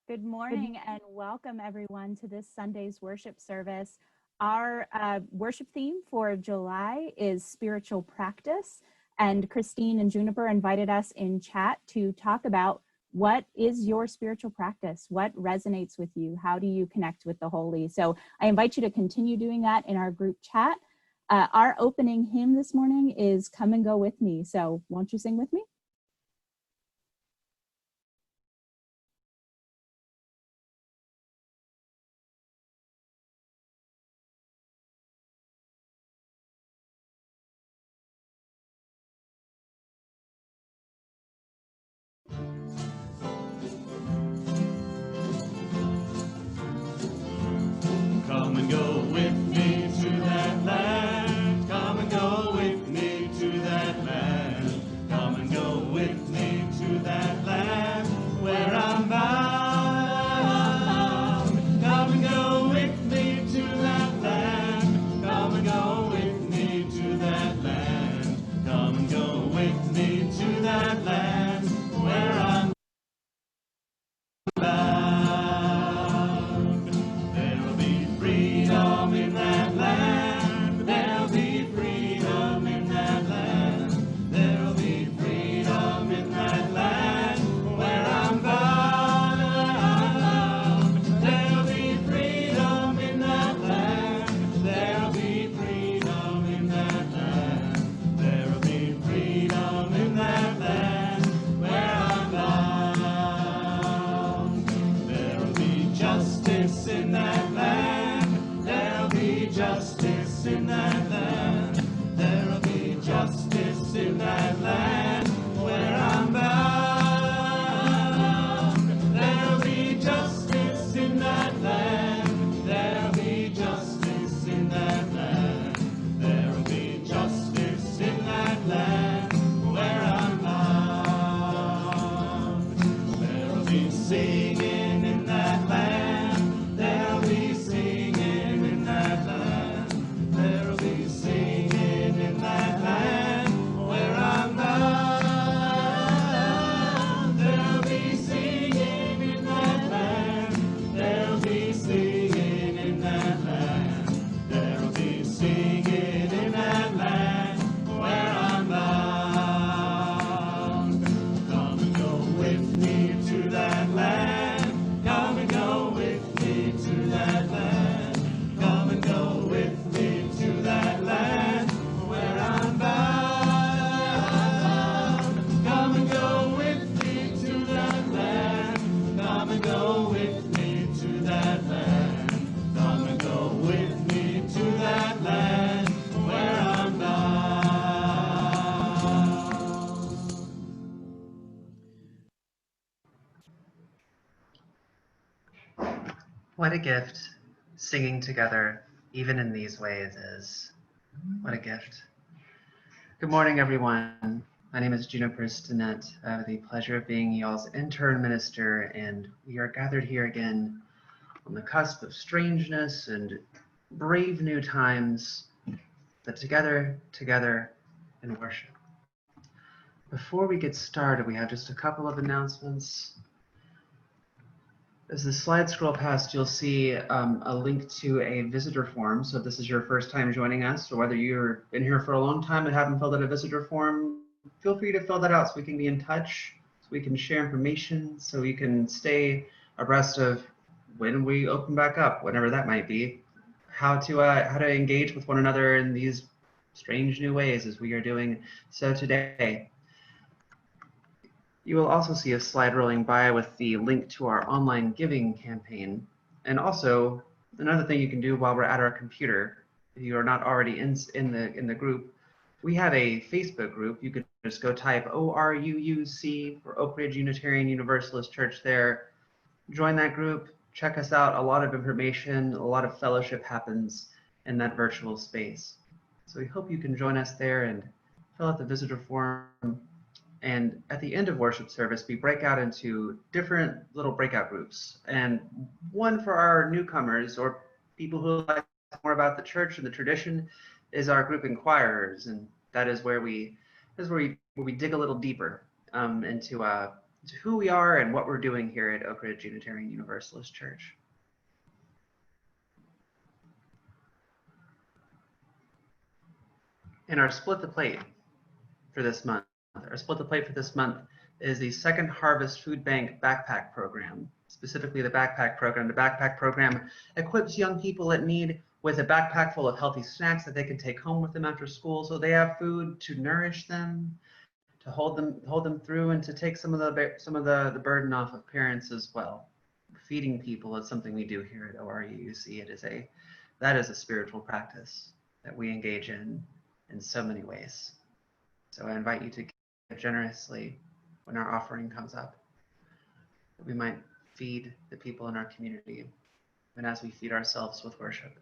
Good morning and welcome everyone to this Sunday's worship service. Our worship theme for July is spiritual practice, and Christine and Juniper invited us in chat to talk about what is your spiritual practice? What resonates with you? How do you connect with the Holy? So I invite you to continue doing that in our group chat. Our opening hymn this morning is Come and Go With Me. So won't you sing with me? Come and go with me to that land. Come and go with me to that land. Come and go with me to that land where I'm bound. Come and go with me to that land. Come and go with me to that land. Come and go with me to that land where I'm bound. There'll be freedom in that land. There'll be freedom in that land. There'll be freedom in that land where I'm bound. There'll be freedom in that land. There'll be freedom in that land. There'll be freedom in that land where I'm bound. There'll be justice in that land. There'll be justice in that land. There'll be justice in that land where I'm bound. There'll be justice in that land. There'll be justice in that land. There'll be justice in that land where I'm bound. There'll be singing in that land. There'll be singing in that land. There'll be singing in that land where I'm bound. There'll be singing in that land. There'll be singing in that land. There'll be singing in that land where I'm bound. Come and go with me to that land. Come and go with me to that land. Come and go with me to that land where I'm bound. Come and go with me to that land. Come and go with me to that land. Come and go with me to that land where I'm bound. What a gift singing together, even in these ways, is. What a gift. Good morning, everyone. My name is Juniper Stinnett. I have the pleasure of being y'all's intern minister, and we are gathered here again on the cusp of strangeness and brave new times, but together in worship. Before we get started, we have just a couple of announcements. As the slide scroll past, you'll see a link to a visitor form. So if this is your first time joining us, or whether you've been here for a long time and haven't filled out a visitor form, feel free to fill that out so we can be in touch, so we can share information, so we can stay abreast of when we open back up, whenever that might be, how to engage with one another in these strange new ways as we are doing so today. You will also see a slide rolling by with the link to our online giving campaign. And also, another thing you can do while we're at our computer, if you are not already in the group, we have a Facebook group. You can just go type ORUUC for Oak Ridge Unitarian Universalist Church there. Join that group, check us out. A lot of information, a lot of fellowship happens in that virtual space. So we hope you can join us there and fill out the visitor form. And at the end of worship service, we break out into different little breakout groups. And one for our newcomers or people who like more about the church and the tradition is our group inquirers. And that is where we dig a little deeper into to who we are and what we're doing here at Oak Ridge Unitarian Universalist Church. And our Split the Plate for this month. Our Split the Plate for this month is the Second Harvest Food Bank Backpack Program, specifically the Backpack Program. The Backpack Program equips young people in need with a backpack full of healthy snacks that they can take home with them after school, so they have food to nourish them, to hold them through, and to take some of the burden off of parents as well. Feeding people is something we do here at ORUUC. That is a spiritual practice that we engage in so many ways. So I invite you to give generously when our offering comes up, that we might feed the people in our community, and as we feed ourselves with worship.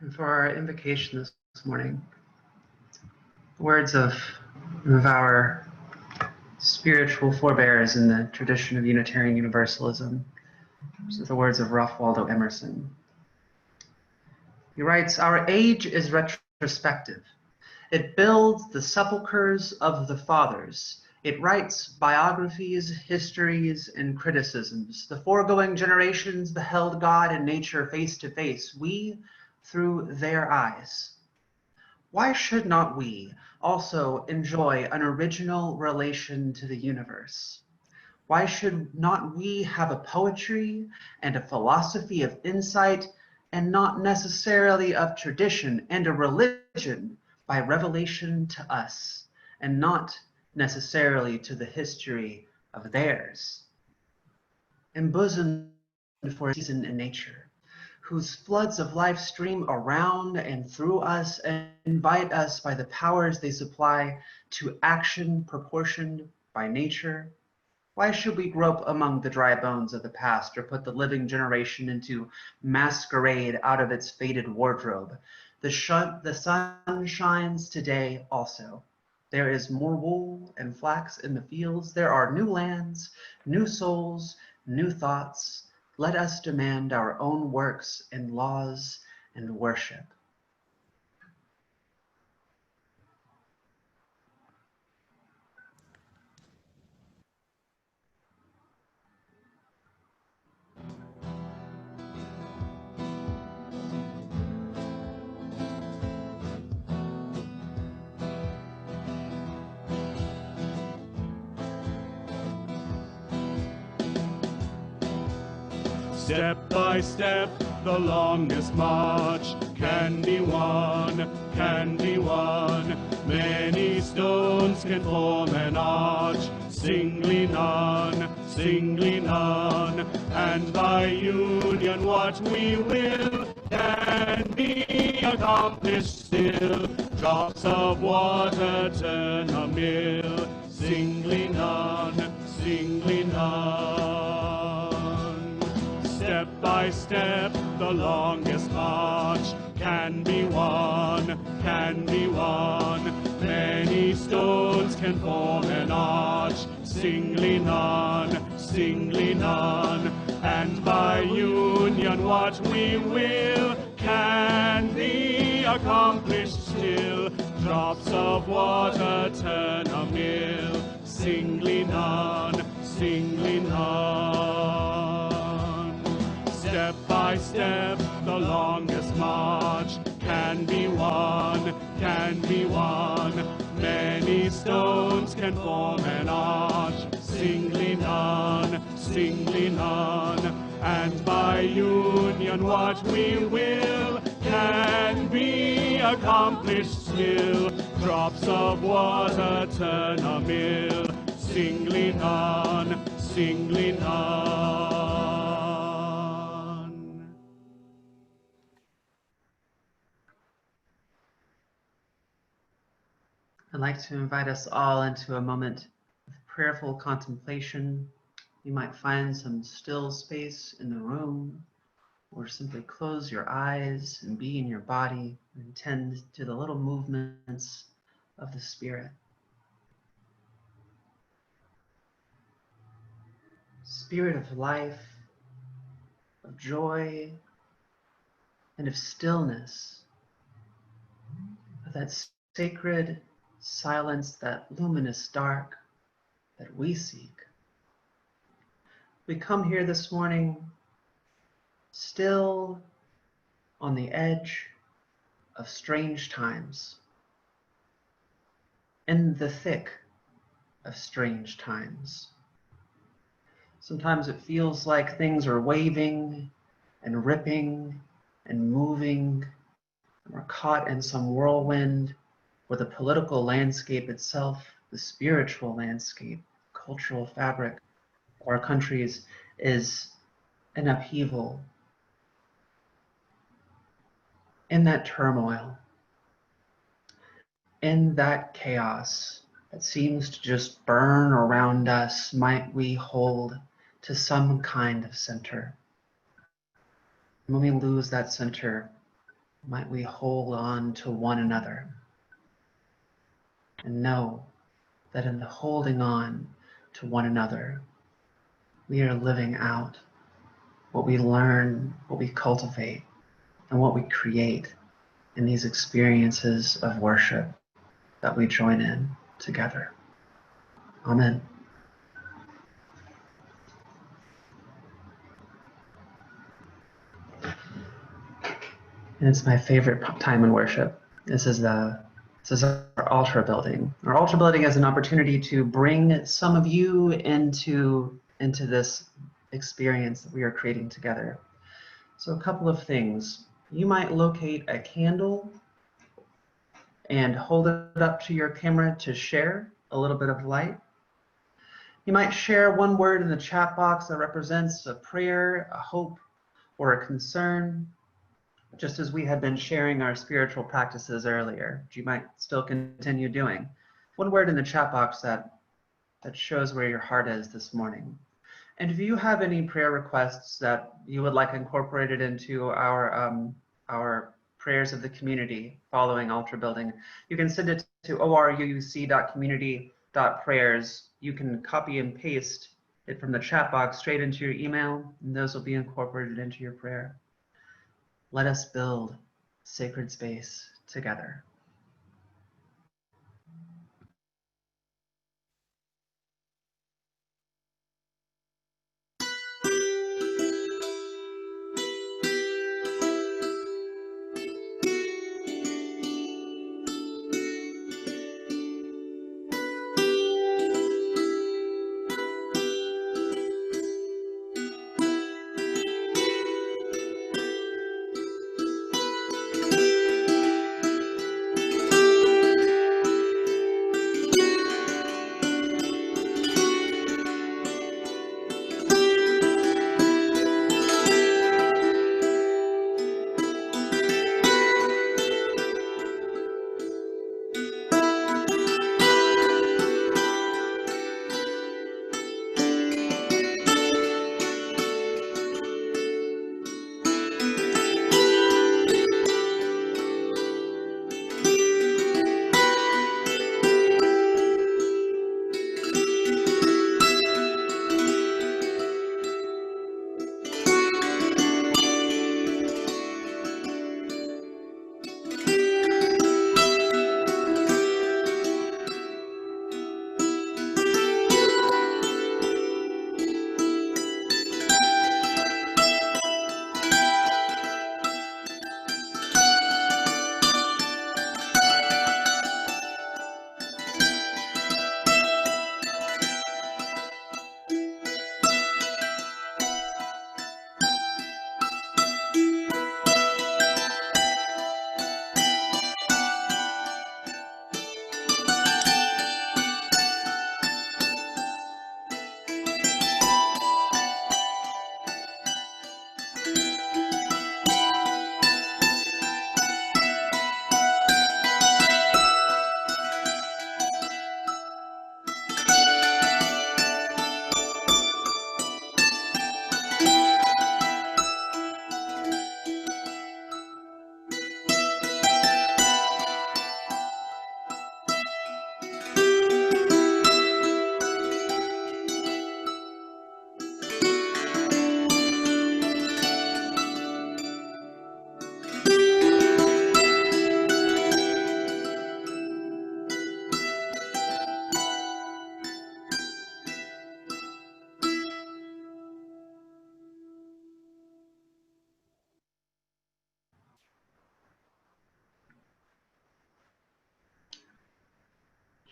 And for our invocation this morning, words of our spiritual forebears in the tradition of Unitarian Universalism. These are the words of Ralph Waldo Emerson. He writes, "Our age is retrospective. It builds the sepulchres of the fathers. It writes biographies, histories, and criticisms. The foregoing generations beheld God and nature face to face, we through their eyes. Why should not we also enjoy an original relation to the universe? Why should not we have a poetry and a philosophy of insight, and not necessarily of tradition, and a religion by revelation to us, and not necessarily to the history of theirs? Embosomed for a season in nature, whose floods of life stream around and through us and invite us by the powers they supply to action proportioned by nature. Why should we grope among the dry bones of the past, or put the living generation into masquerade out of its faded wardrobe? The sun shines today also. There is more wool and flax in the fields. There are new lands, new souls, new thoughts. Let us demand our own works and laws and worship." Step by step, the longest march can be won, can be won. Many stones can form an arch, singly none, singly none. And by union what we will can be accomplished still. Drops of water turn a mill, singly none, singly none. Step by step, the longest march can be won, can be won. Many stones can form an arch, singly none, singly none. And by union what we will can be accomplished still. Drops of water turn a mill, singly none, singly none. Step by step, the longest march can be won, can be won. Many stones can form an arch, singly none, singly none. And by union what we will can be accomplished still. Drops of water turn a mill, singly none, singly none. I'd like to invite us all into a moment of prayerful contemplation. You might find some still space in the room, or simply close your eyes and be in your body and tend to the little movements of the Spirit. Spirit of life, of joy, and of stillness, of that sacred silence that luminous dark that we seek. We come here this morning still on the edge of strange times, in the thick of strange times. Sometimes it feels like things are waving and ripping and moving, and we're caught in some whirlwind where the political landscape itself, the spiritual landscape, cultural fabric of our countries is in upheaval. In that turmoil, in that chaos that seems to just burn around us, might we hold to some kind of center? When we lose that center, might we hold on to one another and know that in the holding on to one another, we are living out what we learn, what we cultivate, and what we create in these experiences of worship that we join in together. Amen. And it's my favorite time in worship. This is our altar building. Our altar building is an opportunity to bring some of you into this experience that we are creating together. So a couple of things. You might locate a candle and hold it up to your camera to share a little bit of light. You might share one word in the chat box that represents a prayer, a hope, or a concern, just as we had been sharing our spiritual practices earlier, which you might still continue doing. One word in the chat box that shows where your heart is this morning. And if you have any prayer requests that you would like incorporated into our prayers of the community following altar building, you can send it to oruuc.community.prayers. You can copy and paste it from the chat box straight into your email, and those will be incorporated into your prayer. Let us build sacred space together.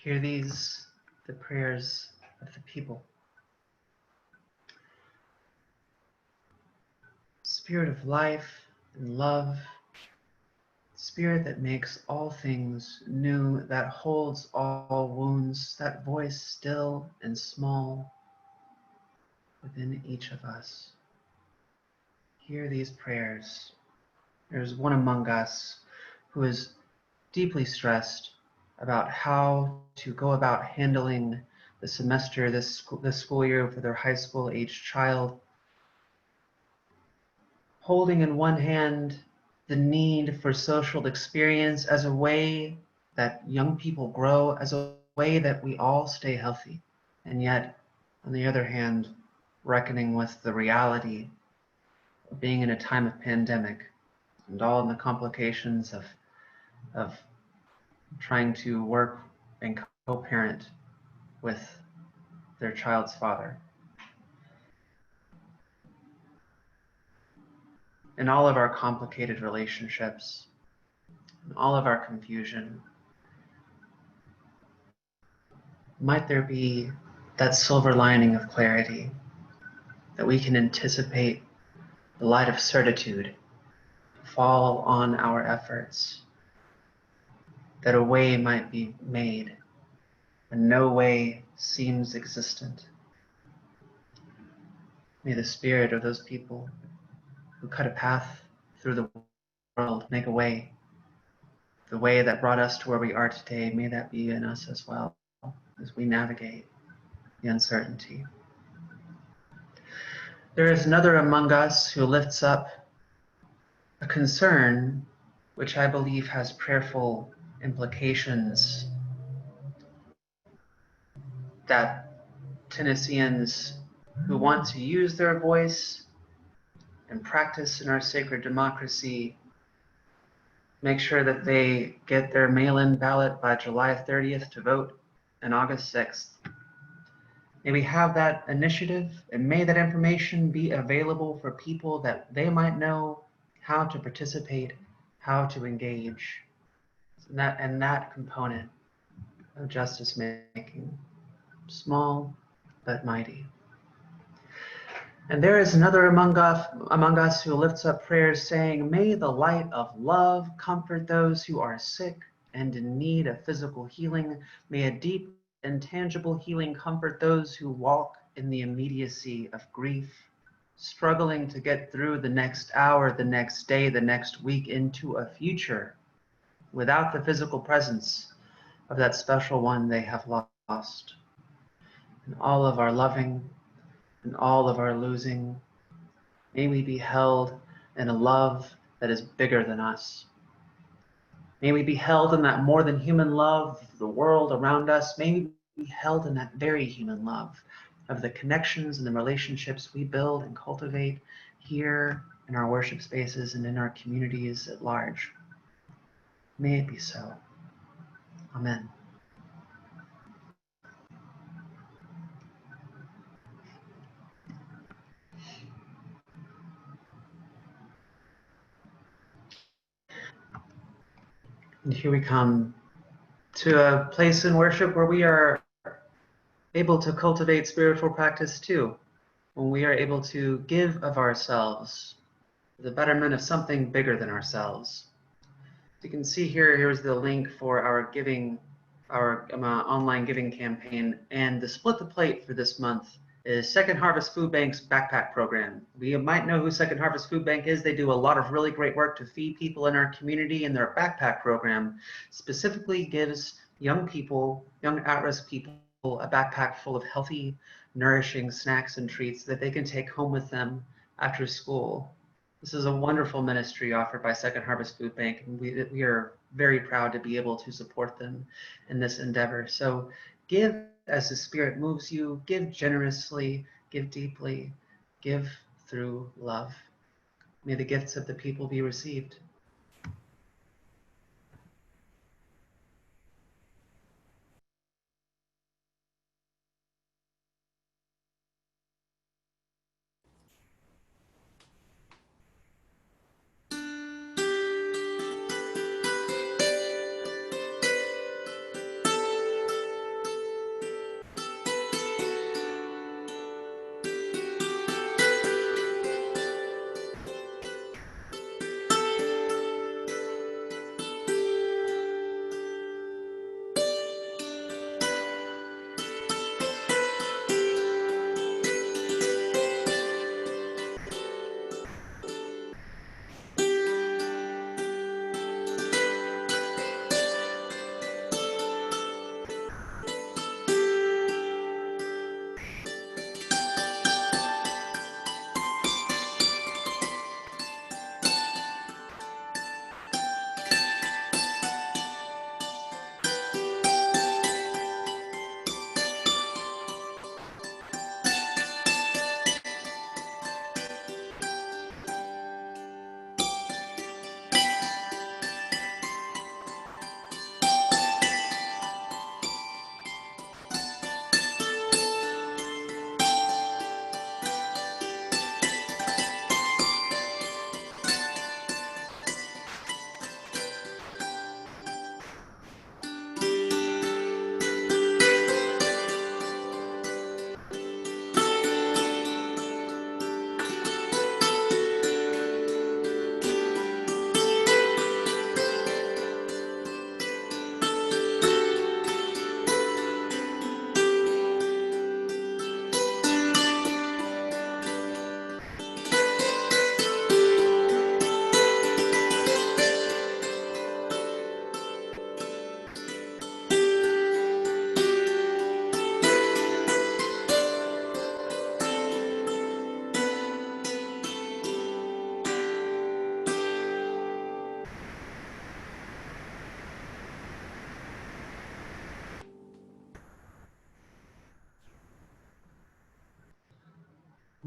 Hear these, the prayers of the people. Spirit of life and love, Spirit that makes all things new, that holds all wounds, that voice still and small within each of us. Hear these prayers. There's one among us who is deeply stressed about how to go about handling the semester this school year for their high school aged child, holding in one hand the need for social experience as a way that young people grow, as a way that we all stay healthy, and yet on the other hand reckoning with the reality of being in a time of pandemic and all the complications of trying to work and co-parent with their child's father. In all of our complicated relationships, in all of our confusion, might there be that silver lining of clarity that we can anticipate the light of certitude fall on our efforts, that a way might be made when no way seems existent. May the spirit of those people who cut a path through the world make a way, the way that brought us to where we are today, may that be in us as well as we navigate the uncertainty. There is another among us who lifts up a concern which I believe has prayerful implications, that Tennesseans who want to use their voice and practice in our sacred democracy make sure that they get their mail-in ballot by July 30th to vote and August 6th. May we have that initiative, and may that information be available for people that they might know how to participate, how to engage, and that component of justice making, small but mighty. And there is another among us who lifts up prayers saying, may the light of love comfort those who are sick and in need of physical healing. May a deep and tangible healing comfort those who walk in the immediacy of grief, struggling to get through the next hour, the next day, the next week into a future without the physical presence of that special one they have lost. And all of our loving and all of our losing, may we be held in a love that is bigger than us. May we be held in that more than human love of the world around us. May we be held in that very human love of the connections and the relationships we build and cultivate here in our worship spaces and in our communities at large. May it be so. Amen. And here we come to a place in worship where we are able to cultivate spiritual practice too, when we are able to give of ourselves for the betterment of something bigger than ourselves. You can see here's the link for our giving, our online giving campaign, and the Split the Plate for this month is Second Harvest Food Bank's backpack program. We might know who Second Harvest Food Bank is. They do a lot of really great work to feed people in our community, and their backpack program specifically gives young people, young at-risk people, a backpack full of healthy, nourishing snacks and treats that they can take home with them after school. This is a wonderful ministry offered by Second Harvest Food Bank, and we are very proud to be able to support them in this endeavor. So give as the Spirit moves you, give generously, give deeply, give through love. May the gifts of the people be received.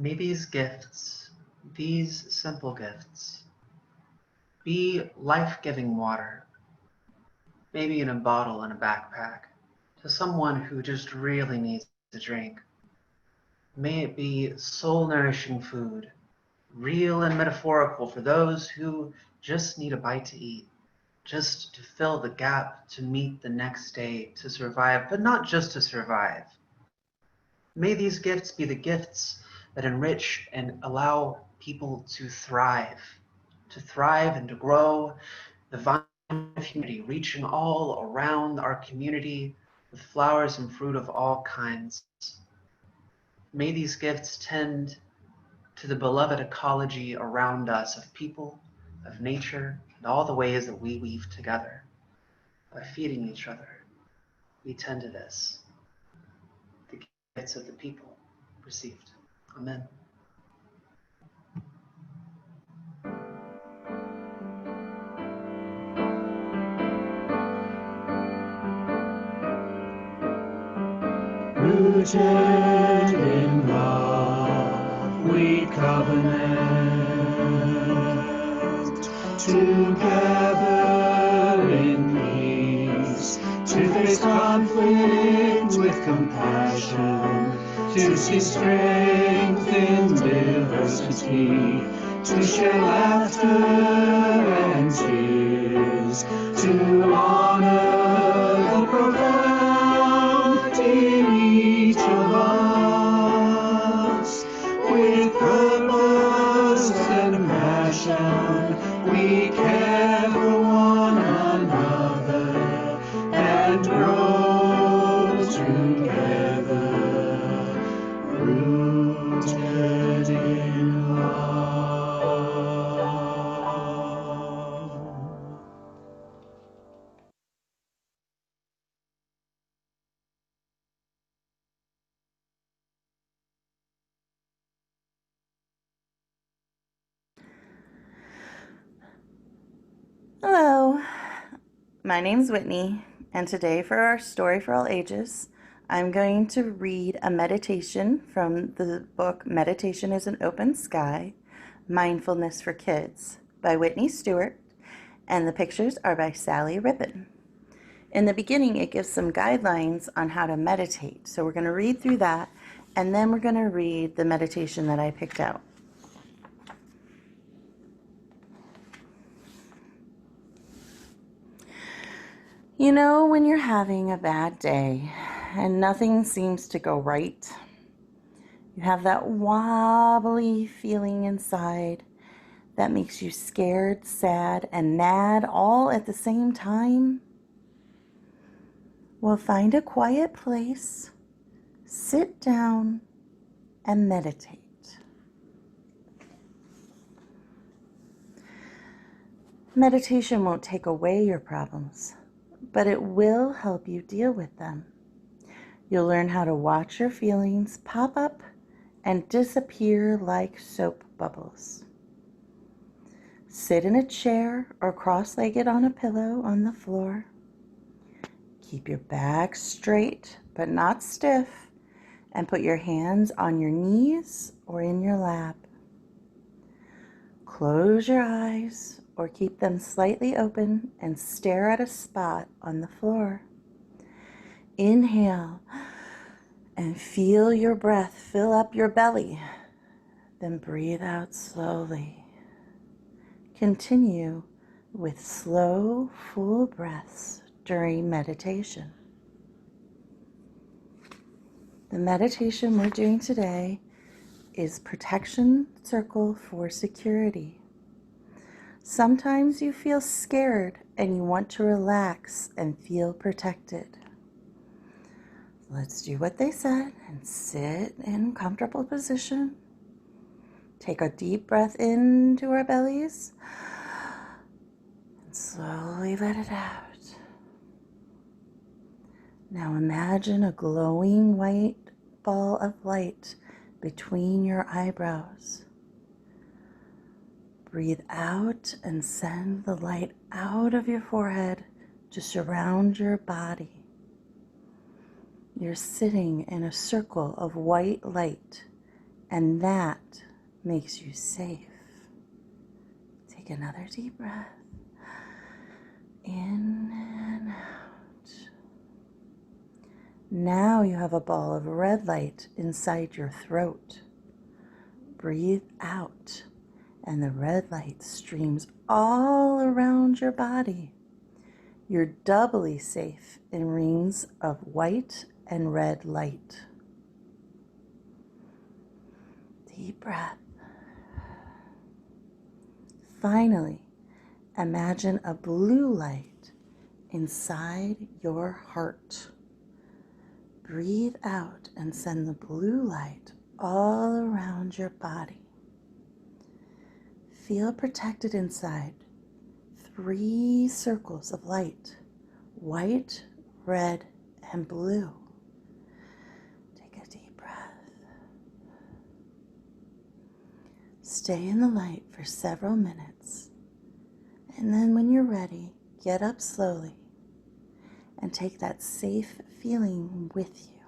May these gifts, these simple gifts, be life-giving water, maybe in a bottle in a backpack, to someone who just really needs a drink. May it be soul-nourishing food, real and metaphorical for those who just need a bite to eat, just to fill the gap, to meet the next day, to survive, but not just to survive. May these gifts be the gifts that enrich and allow people to thrive and to grow, the vine of humanity reaching all around our community with flowers and fruit of all kinds. May these gifts tend to the beloved ecology around us of people, of nature, and all the ways that we weave together. By feeding each other, we tend to this, the gifts of the people received. Amen. Rooted in love, we covenant, together in peace, to face conflict with compassion, to see strength in diversity, to share laughter and tears, to honor the profound in each of us. With purpose and passion, we care for one another and grow together, rooted in love. Hello, my name's Whitney, and today for our Story for All Ages, I'm going to read a meditation from the book Meditation is an Open Sky, Mindfulness for Kids by Whitney Stewart, and the pictures are by Sally Rippon. In the beginning, it gives some guidelines on how to meditate, so we're going to read through that, and then we're going to read the meditation that I picked out. You know, when you're having a bad day and nothing seems to go right, you have that wobbly feeling inside that makes you scared, sad, and mad all at the same time? Well, find a quiet place, sit down, and meditate. Meditation won't take away your problems, but it will help you deal with them. You'll learn how to watch your feelings pop up and disappear like soap bubbles. Sit in a chair or cross-legged on a pillow on the floor. Keep your back straight but not stiff, and put your hands on your knees or in your lap. Close your eyes or keep them slightly open and stare at a spot on the floor. Inhale and feel your breath fill up your belly. Then breathe out slowly. Continue with slow, full breaths during meditation. The meditation we're doing today is Protection Circle for Security. Sometimes you feel scared and you want to relax and feel protected. Let's do what they said and sit in a comfortable position. Take a deep breath into our bellies and slowly let it out. Now imagine a glowing white ball of light between your eyebrows. Breathe out and send the light out of your forehead to surround your body. You're sitting in a circle of white light and that makes you safe. Take another deep breath. In and out. Now you have a ball of red light inside your throat. Breathe out, and the red light streams all around your body. You're doubly safe in rings of white and red light. Deep breath. Finally, imagine a blue light inside your heart. Breathe out and send the blue light all around your body. Feel protected inside. 3 circles of light, white, red, and blue. Take a deep breath. Stay in the light for several minutes, and then when you're ready, get up slowly and take that safe feeling with you.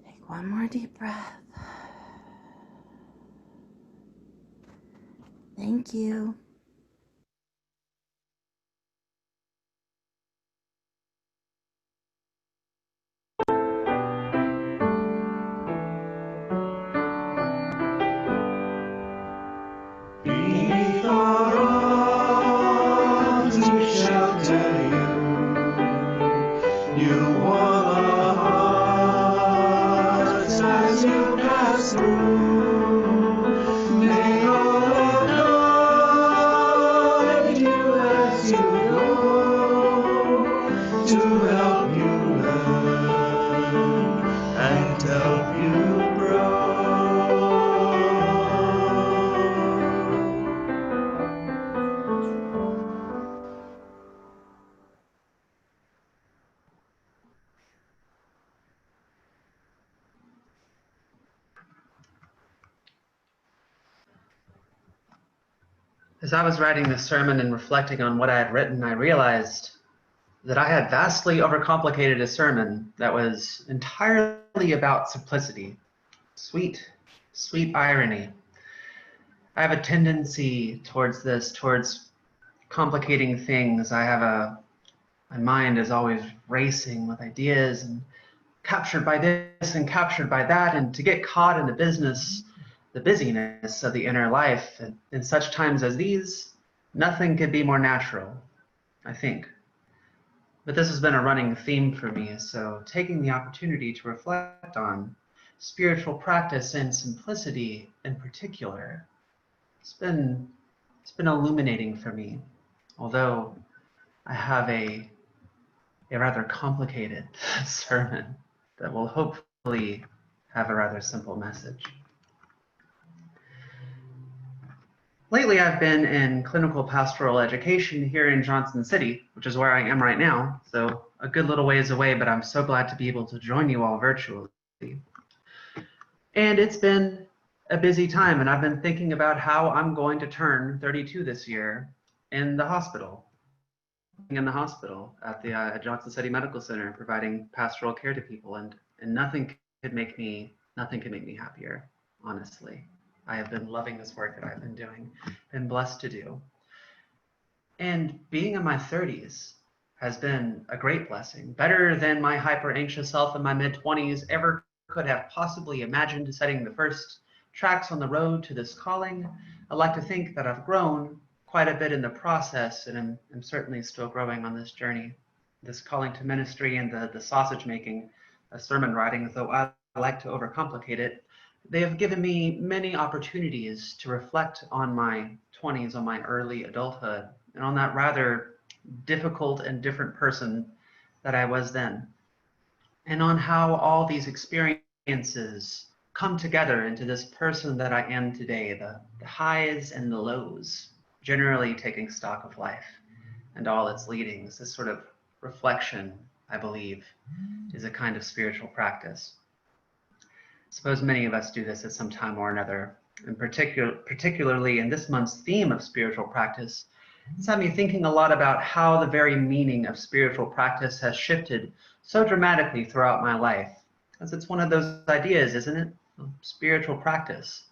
Take one more deep breath. Thank you. Beneath our arms we shelter you. You warm our hearts as you pass through. May our love guide you as you go, to help you learn and help you grow. As I was writing this sermon and reflecting on what I had written, I realized that I had vastly overcomplicated a sermon that was entirely about simplicity. Sweet, sweet irony. I have a tendency towards this, towards complicating things. My mind is always racing with ideas and captured by this and captured by that, and to get caught in the busyness of the inner life. And in such times as these, nothing could be more natural, I think. But this has been a running theme for me, so taking the opportunity to reflect on spiritual practice and simplicity in particular, it's been illuminating for me, although I have a rather complicated sermon that will hopefully have a rather simple message. Lately, I've been in clinical pastoral education here in Johnson City, which is where I am right now, so a good little ways away, but I'm so glad to be able to join you all virtually. And it's been a busy time, and I've been thinking about how I'm going to turn 32 this year in the hospital at the Johnson City Medical Center, providing pastoral care to people, and nothing could make me happier, honestly. I have been loving this work that I've been doing, been blessed to do. And being in my 30s has been a great blessing, better than my hyper anxious self in my mid-20s ever could have possibly imagined, setting the first tracks on the road to this calling. I like to think that I've grown quite a bit in the process, and I'm certainly still growing on this journey. This calling to ministry and the sausage making, sermon writing, though I like to overcomplicate it, they have given me many opportunities to reflect on my 20s, on my early adulthood, and on that rather difficult and different person that I was then, and on how all these experiences come together into this person that I am today, the highs and the lows, generally taking stock of life and all its leadings. This sort of reflection, I believe, is a kind of spiritual practice. I suppose many of us do this at some time or another, and particularly in this month's theme of spiritual practice. It's had me thinking a lot about how the very meaning of spiritual practice has shifted so dramatically throughout my life. Because it's one of those ideas, isn't it? Spiritual practice.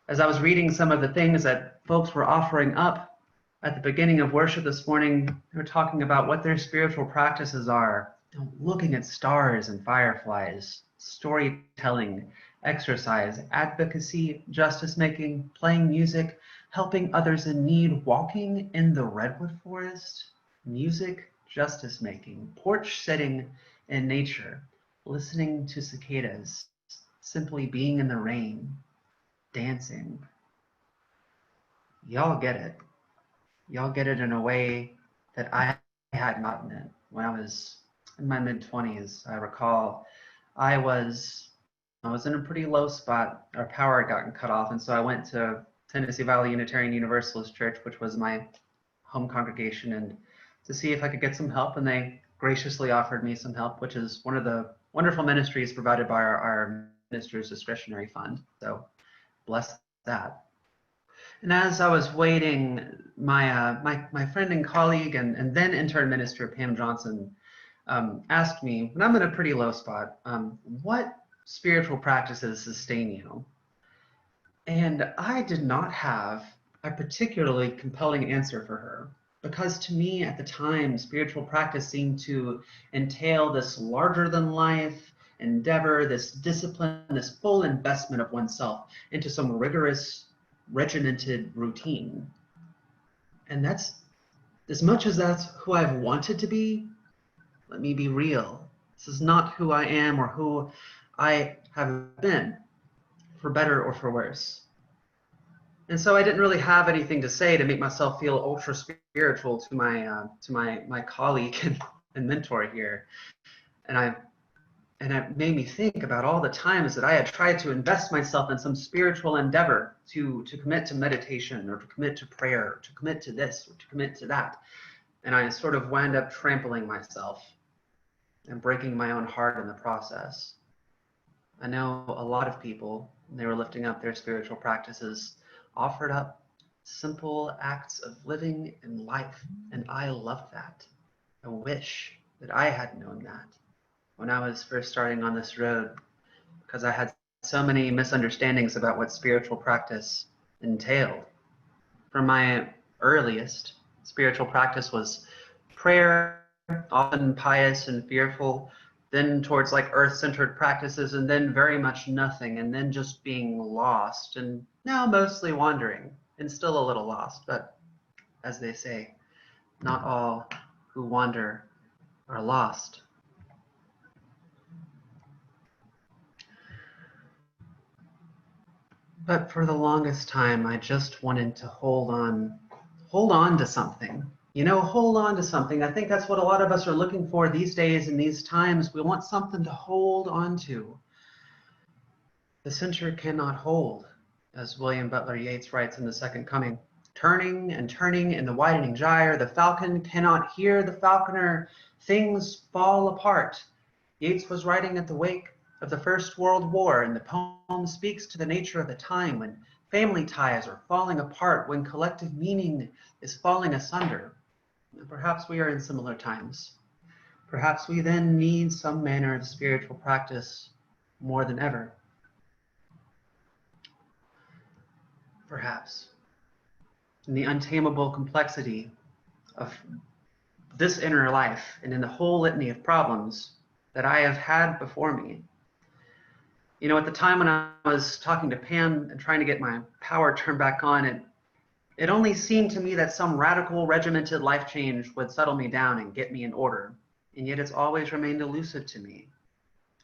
As I was reading some of the things that folks were offering up at the beginning of worship this morning, they were talking about what their spiritual practices are. Looking at stars and fireflies, storytelling, exercise, advocacy, justice making, playing music, helping others in need, walking in the redwood forest, music, justice making, porch sitting in nature, listening to cicadas, simply being in the rain, dancing. Y'all get it. Y'all get it in a way that I had gotten it when I was in my mid-20s. I recall I was in a pretty low spot. Our power had gotten cut off, and so I went to Tennessee Valley Unitarian Universalist Church, which was my home congregation, and to see if I could get some help, and they graciously offered me some help, which is one of the wonderful ministries provided by our minister's discretionary fund. So bless that. And as I was waiting, my friend and colleague and then intern minister Pam Johnson asked me, when I'm in a pretty low spot, what spiritual practices sustain you? And I did not have a particularly compelling answer for her, because to me at the time, spiritual practice seemed to entail this larger than life endeavor, this discipline, this full investment of oneself into some rigorous, regimented routine. And that's, as much as that's who I've wanted to be, let me be real. This is not who I am or who I have been, for better or for worse. And so I didn't really have anything to say to make myself feel ultra spiritual to my colleague and mentor here. And it made me think about all the times that I had tried to invest myself in some spiritual endeavor to commit to meditation or to commit to prayer, or to commit to this or to commit to that. And I sort of wound up trampling myself and breaking my own heart in the process. I know a lot of people, when they were lifting up their spiritual practices, offered up simple acts of living in life. And I love that. I wish that I had known that when I was first starting on this road, because I had so many misunderstandings about what spiritual practice entailed. From my earliest, spiritual practice was prayer, often pious and fearful, then towards like earth-centered practices, and then very much nothing, and then just being lost, and now mostly wandering, and still a little lost. But as they say, not all who wander are lost. But for the longest time, I just wanted to hold on to something. You know, hold on to something. I think that's what a lot of us are looking for these days in these times. We want something to hold on to. The center cannot hold, as William Butler Yeats writes in The Second Coming. Turning and turning in the widening gyre, the falcon cannot hear the falconer. Things fall apart. Yeats was writing at the wake of the First World War, and the poem speaks to the nature of the time when family ties are falling apart, when collective meaning is falling asunder. And perhaps we are in similar times. Perhaps we then need some manner of spiritual practice more than ever. Perhaps. In the untamable complexity of this inner life and in the whole litany of problems that I have had before me. You know, at the time when I was talking to Pam and trying to get my power turned back on, it only seemed to me that some radical, regimented life change would settle me down and get me in order. And yet it's always remained elusive to me.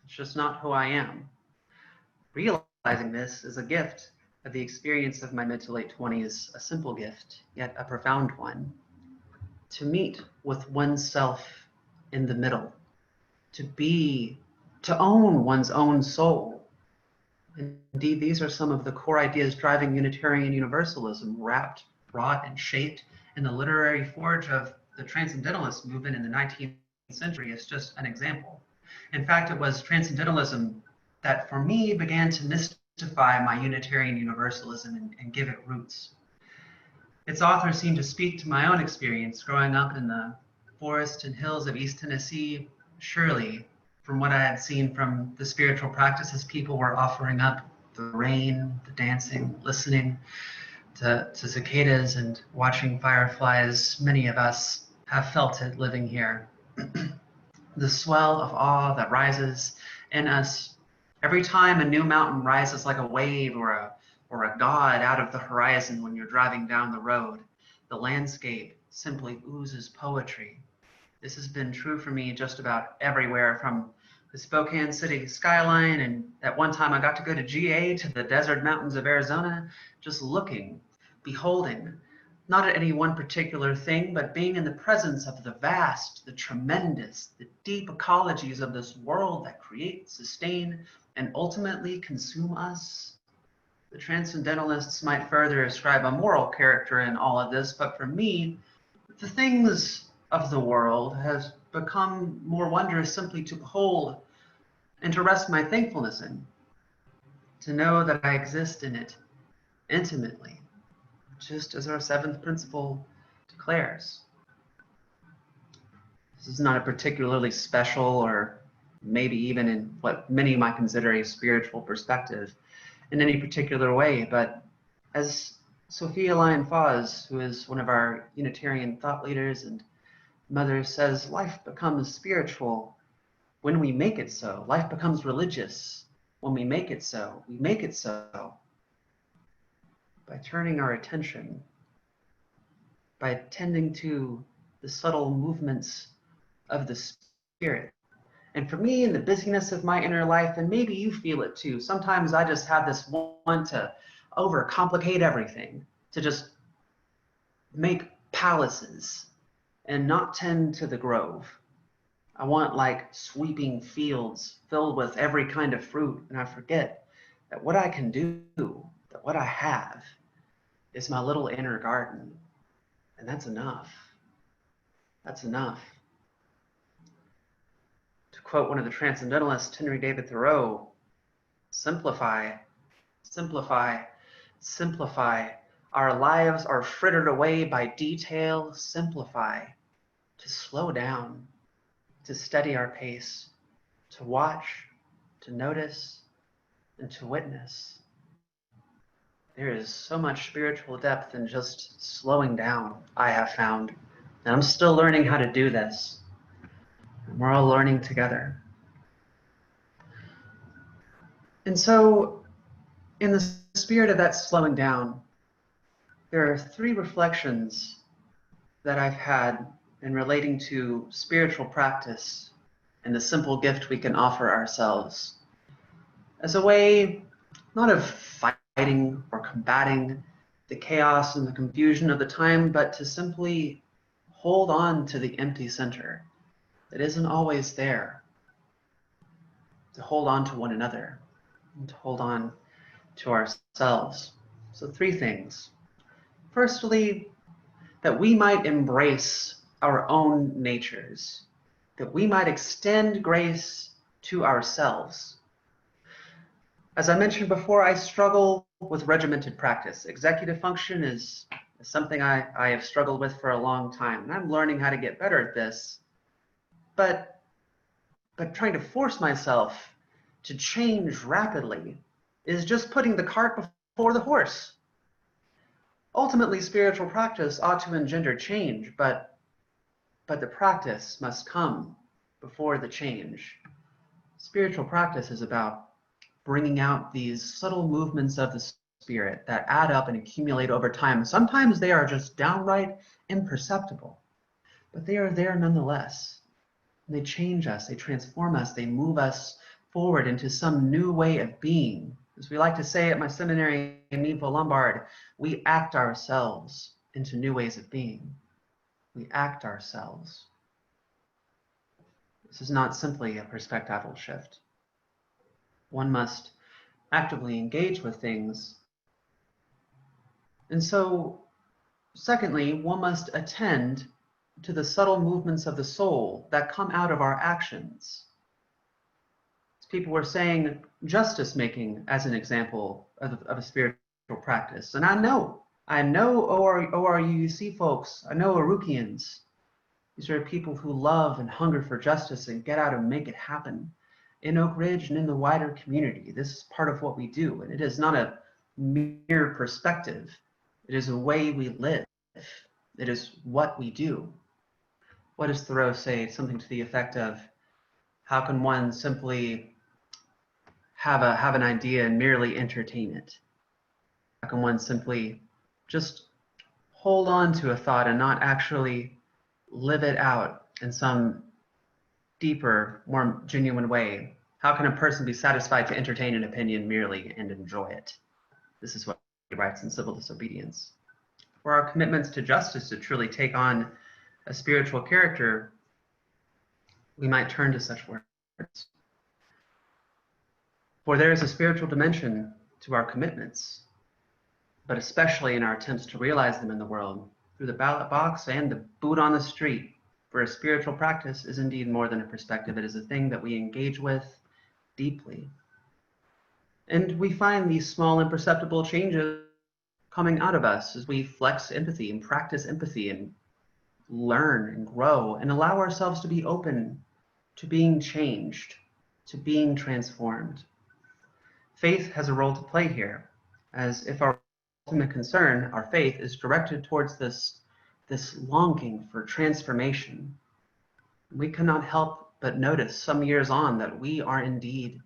It's just not who I am. Realizing this is a gift of the experience of my mid to late 20s, a simple gift, yet a profound one. To meet with oneself in the middle, to own one's own soul. Indeed, these are some of the core ideas driving Unitarian Universalism, wrapped, wrought, and shaped in the literary forge of the Transcendentalist movement in the 19th century is just an example. In fact, it was Transcendentalism that, for me, began to mystify my Unitarian Universalism and give it roots. Its authors seem to speak to my own experience growing up in the forests and hills of East Tennessee. Surely, from what I had seen from the spiritual practices people were offering up, the rain, the dancing, listening to cicadas and watching fireflies, many of us have felt it living here. The swell of awe that rises in us every time a new mountain rises like a wave or a god out of the horizon when you're driving down the road. The landscape simply oozes poetry. This has been true for me just about everywhere, from the Spokane city skyline, and at one time I got to go to GA, to the desert mountains of Arizona, just looking, beholding, not at any one particular thing, but being in the presence of the vast, the tremendous, the deep ecologies of this world that create, sustain, and ultimately consume us. The transcendentalists might further ascribe a moral character in all of this, but for me, the things of the world has become more wondrous simply to behold and to rest my thankfulness in, to know that I exist in it intimately, just as our seventh principle declares. This is not a particularly special, or maybe even in what many might consider a spiritual perspective in any particular way, but as Sophia Lyon-Fawes, who is one of our Unitarian thought leaders and mother, says, life becomes spiritual when we make it so. Life becomes religious when we make it so. We make it so by turning our attention, by attending to the subtle movements of the Spirit. And for me, in the busyness of my inner life, and maybe you feel it too, sometimes I just have this want to overcomplicate everything, to just make palaces and not tend to the grove. I want like sweeping fields filled with every kind of fruit, and I forget that what I can do, that what I have, is my little inner garden, and that's enough. That's enough. To quote one of the transcendentalists, Henry David Thoreau, simplify, simplify, simplify. Our lives are frittered away by detail. Simplify. To slow down, to steady our pace, to watch, to notice, and to witness. There is so much spiritual depth in just slowing down, I have found. And I'm still learning how to do this. And we're all learning together. And so, in the spirit of that slowing down, there are three reflections that I've had in relating to spiritual practice and the simple gift we can offer ourselves as a way, not of fighting or combating the chaos and the confusion of the time, but to simply hold on to the empty center that isn't always there, to hold on to one another, and to hold on to ourselves. So three things. Firstly, that we might embrace our own natures, that we might extend grace to ourselves. As I mentioned before, I struggle with regimented practice. Executive function is something I have struggled with for a long time, and I'm learning how to get better at this. But trying to force myself to change rapidly is just putting the cart before the horse. Ultimately, spiritual practice ought to engender change, but the practice must come before the change. Spiritual practice is about bringing out these subtle movements of the Spirit that add up and accumulate over time. Sometimes they are just downright imperceptible, but they are there nonetheless. And they change us, they transform us, they move us forward into some new way of being. As we like to say at my seminary in Nevo Lombard, we act ourselves into new ways of being. We act ourselves. This is not simply a perspectival shift. One must actively engage with things. And so, secondly, one must attend to the subtle movements of the soul that come out of our actions. As people were saying, justice making as an example of a spiritual practice. And I know ORUUC folks, I know ORUCians, These are people who love and hunger for justice and get out and make it happen. In Oak Ridge and in the wider community, this is part of what we do, and it is not a mere perspective. It is a way we live. It is what we do. What does Thoreau say? Something to the effect of, how can one simply have an idea and merely entertain it? How can one simply just hold on to a thought and not actually live it out in some deeper, more genuine way? How can a person be satisfied to entertain an opinion merely and enjoy it? This is what he writes in Civil Disobedience. For our commitments to justice to truly take on a spiritual character, we might turn to such words. For there is a spiritual dimension to our commitments, but especially in our attempts to realize them in the world, through the ballot box and the boot on the street. For a spiritual practice is indeed more than a perspective. It is a thing that we engage with deeply. And we find these small imperceptible changes coming out of us as we flex empathy and practice empathy and learn and grow and allow ourselves to be open to being changed, to being transformed. Faith has a role to play here, as if our ultimate concern, our faith, is directed towards this longing for transformation. We cannot help but notice some years on that we are indeed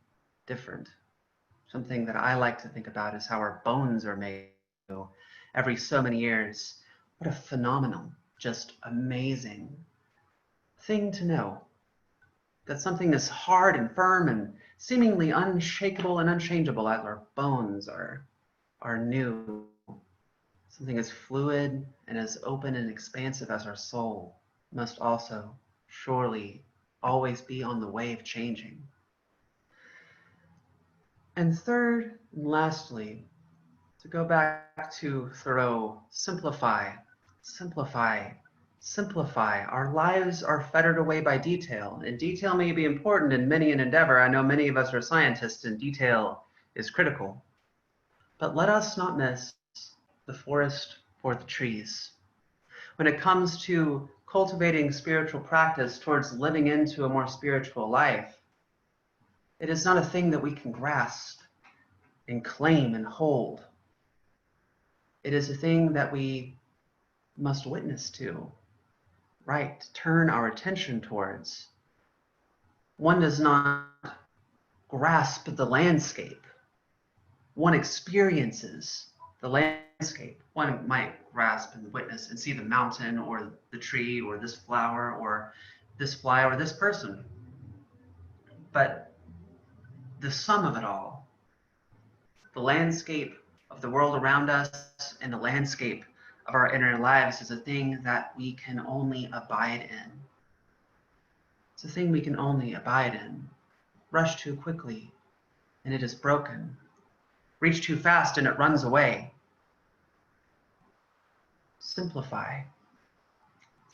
different. Something that I like to think about is how our bones are made every so many years. What a phenomenal, just amazing thing to know, that something as hard and firm and seemingly unshakable and unchangeable as our bones are new. Something as fluid and as open and expansive as our soul must also surely always be on the way of changing. And third and lastly, to go back to Thoreau, simplify, simplify, simplify. Our lives are fettered away by detail, and detail may be important in many an endeavor. I know many of us are scientists, and detail is critical. But let us not miss the forest for the trees. When it comes to cultivating spiritual practice towards living into a more spiritual life, it is not a thing that we can grasp and claim and hold. It is a thing that we must witness to, right? Turn our attention towards. One does not grasp the landscape. One experiences the landscape. One might grasp and witness and see the mountain or the tree or this flower or this fly or this person. But the sum of it all, the landscape of the world around us and the landscape of our inner lives, is a thing that we can only abide in. It's a thing we can only abide in. Rush too quickly and it is broken. Reach too fast and it runs away. Simplify,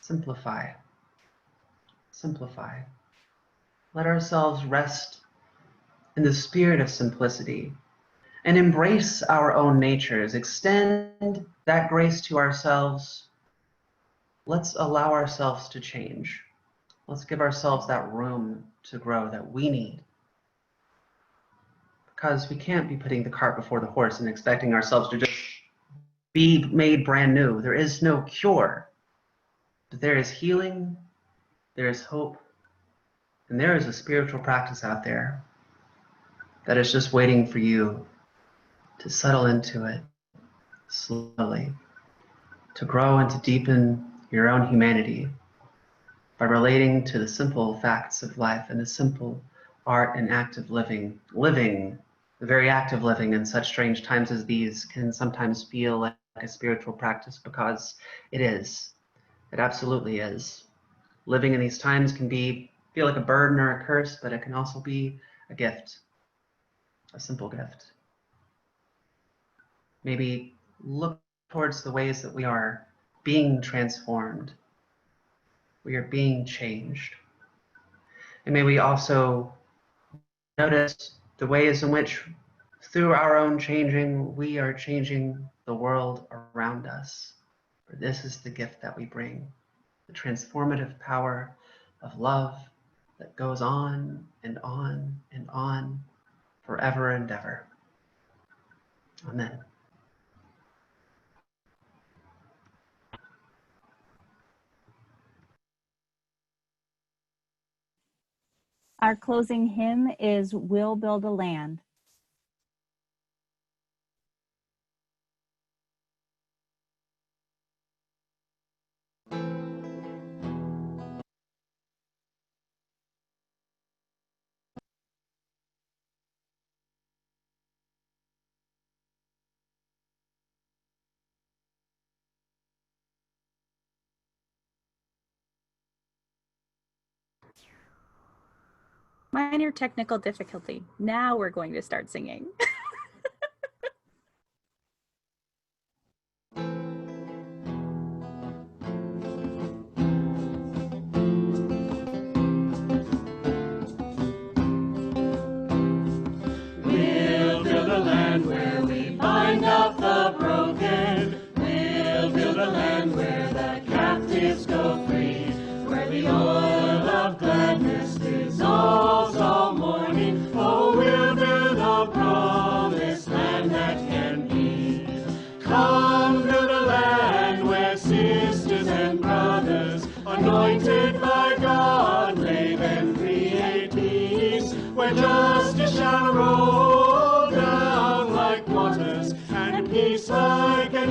simplify, simplify. Let ourselves rest in the spirit of simplicity and embrace our own natures. Extend that grace to ourselves. Let's allow ourselves to change. Let's give ourselves that room to grow that we need. Because we can't be putting the cart before the horse and expecting ourselves to just be made brand new. There is no cure, but there is healing, there is hope, and there is a spiritual practice out there that is just waiting for you to settle into it slowly, to grow and to deepen your own humanity by relating to the simple facts of life and the simple art and act of living. The very act of living in such strange times as these can sometimes feel like a spiritual practice, because it is. It absolutely is. Living in these times can feel like a burden or a curse, but it can also be a gift, a simple gift. Maybe look towards the ways that we are being transformed. We are being changed. And may we also notice the ways in which, through our own changing, we are changing the world around us. For this is the gift that we bring. the transformative power of love that goes on and on and on forever and ever. Amen. Our closing hymn is "We'll Build a Land." Minor technical difficulty. Now we're going to start singing. We'll build a land where we bind up the broken. We'll build a land where the captives go free, where the oil of gladness dissolves all mourning. Oh, we'll build a promised land that can be. Come, build a land where sisters and brothers, anointed by God, may then create peace, where justice shall roll down like waters, and peace like an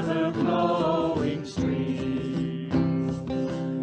ever-flowing stream.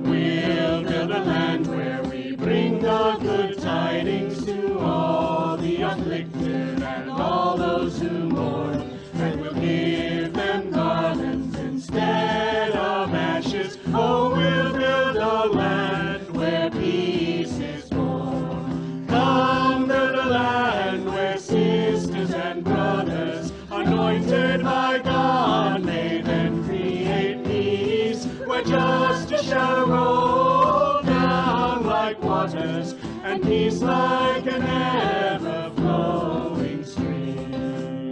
We'll build a land where we bring the good tidings to all the afflicted and all those who mourn, and we'll give them garlands instead of ashes. Oh, we'll build a land where peace is born. Come, build a land where sisters and brothers, anointed by God, may then create peace, where justice shall roll down like waters, and peace like an ever-flowing stream.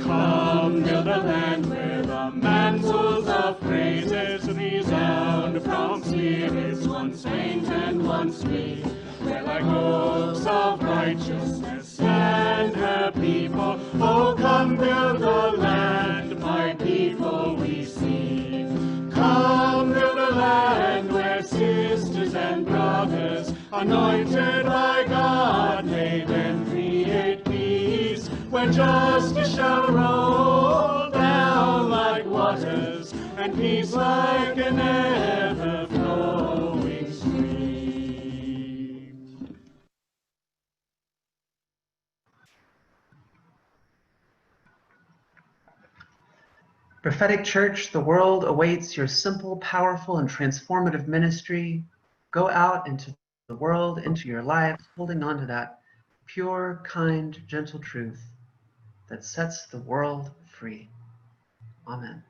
Come, build a land where the mantles of praises resound from spirits once faint and once weak, where like oaks of righteousness stand her people. Oh, come build a land, my people we seek. Come build a land where sisters and brothers, anointed by God, may then create peace, where justice shall roll down like waters, and peace like an ever-flowing stream. Prophetic Church, the world awaits your simple, powerful, and transformative ministry. Go out into the world, into your lives, holding on to that pure, kind, gentle truth that sets the world free. Amen.